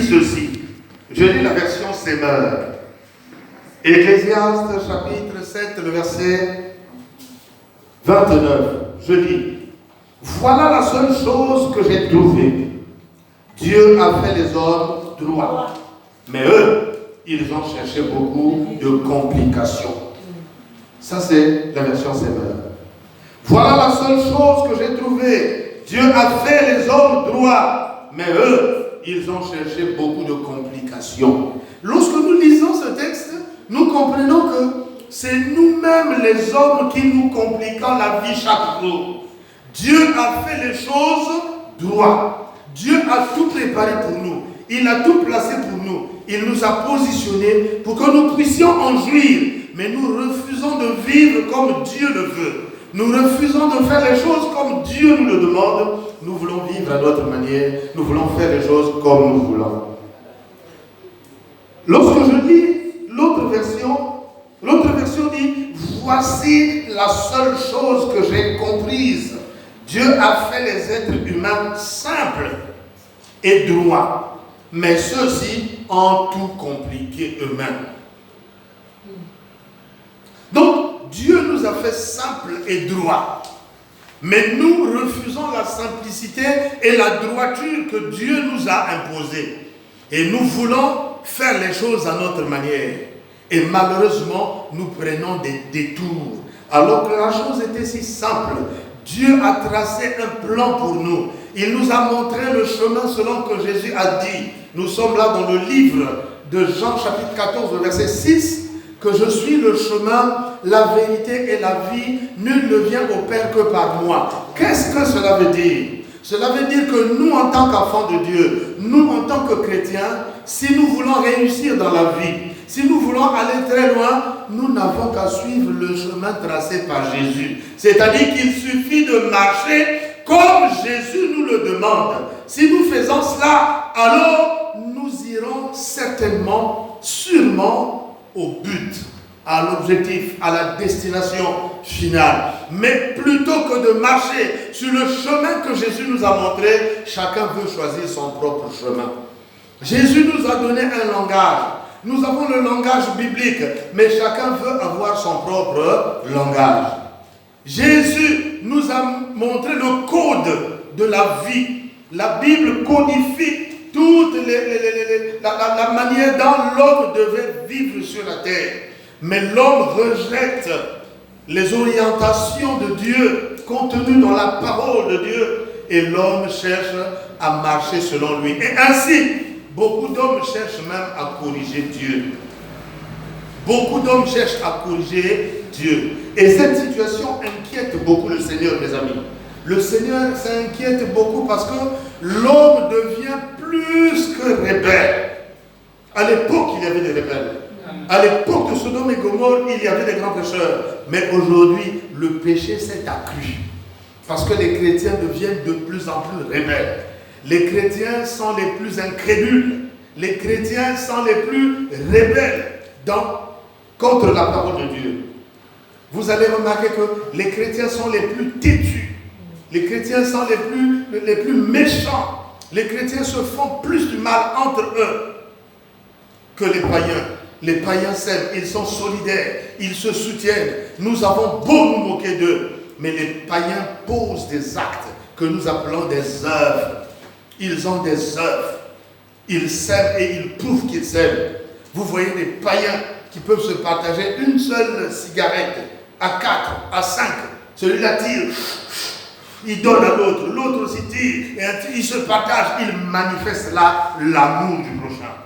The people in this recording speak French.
ceci. Je lis la version Semeur. Ecclésiaste chapitre 7, le verset 29. Je lis. Voilà la seule chose que j'ai trouvée. Dieu a fait les hommes droits. Mais eux, ils ont cherché beaucoup de complications. Ça, c'est la version Semeur. Voilà la seule chose que j'ai trouvée. Dieu a fait les hommes droits. Mais eux, ils ont cherché beaucoup de complications. Lorsque nous lisons ce texte, nous comprenons que c'est nous-mêmes les hommes qui nous compliquons la vie chaque jour. Dieu a fait les choses droit. Dieu a tout préparé pour nous. Il a tout placé pour nous. Il nous a positionnés pour que nous puissions en jouir. Mais nous refusons de vivre comme Dieu le veut. Nous refusons de faire les choses comme Dieu nous le demande. Nous voulons vivre à notre manière. Nous voulons faire les choses comme nous voulons. Lorsque je lis l'autre version dit, voici la seule chose que j'ai comprise. Dieu a fait les êtres humains simples et droits, mais ceux-ci ont tout compliqué eux-mêmes. Donc, Dieu nous a fait simples et droits, mais nous refusons la simplicité et la droiture que Dieu nous a imposée. Et nous voulons faire les choses à notre manière. Et malheureusement, nous prenons des détours. Alors que la chose était si simple. Dieu a tracé un plan pour nous. Il nous a montré le chemin selon que Jésus a dit. Nous sommes là dans le livre de Jean chapitre 14, verset 6, que je suis le chemin, la vérité et la vie. Nul ne vient au Père que par moi. Qu'est-ce que cela veut dire? Cela veut dire que nous, en tant qu'enfants de Dieu, nous, en tant que chrétiens, si nous voulons réussir dans la vie, si nous voulons aller très loin, nous n'avons qu'à suivre le chemin tracé par Jésus. C'est-à-dire qu'il suffit de marcher comme Jésus nous le demande. Si nous faisons cela, alors nous irons certainement, sûrement au but, à l'objectif, à la destination finale. Mais plutôt que de marcher sur le chemin que Jésus nous a montré, chacun veut choisir son propre chemin. Jésus nous a donné un langage. Nous avons le langage biblique, mais chacun veut avoir son propre langage. Jésus nous a montré le code de la vie. La Bible codifie toute la manière dont l'homme devait vivre sur la terre. Mais l'homme rejette les orientations de Dieu contenues dans la parole de Dieu et l'homme cherche à marcher selon lui. Et ainsi, beaucoup d'hommes cherchent même à corriger Dieu. Beaucoup d'hommes cherchent à corriger Dieu. Et cette situation inquiète beaucoup le Seigneur, mes amis. Le Seigneur s'inquiète beaucoup parce que l'homme devient plus que rebelle. À l'époque, il y avait des rebelles. À l'époque de Sodome et Gomorrhe, il y avait des grands pécheurs. Mais aujourd'hui, le péché s'est accru. Parce que les chrétiens deviennent de plus en plus rebelles. Les chrétiens sont les plus incrédules. Les chrétiens sont les plus rebelles contre la parole de Dieu. Vous allez remarquer que les chrétiens sont les plus têtus. Les chrétiens sont les plus méchants. Les chrétiens se font plus du mal entre eux que les païens. Les païens s'aiment, ils sont solidaires, ils se soutiennent. Nous avons beau nous moquer d'eux, mais les païens posent des actes que nous appelons des œuvres. Ils ont des œuvres. Ils s'aiment et ils prouvent qu'ils s'aiment. Vous voyez des païens qui peuvent se partager une seule cigarette à 4, à 5. Celui-là tire, il donne à l'autre, l'autre aussi tire, et ils se partagent, ils manifestent là l'amour du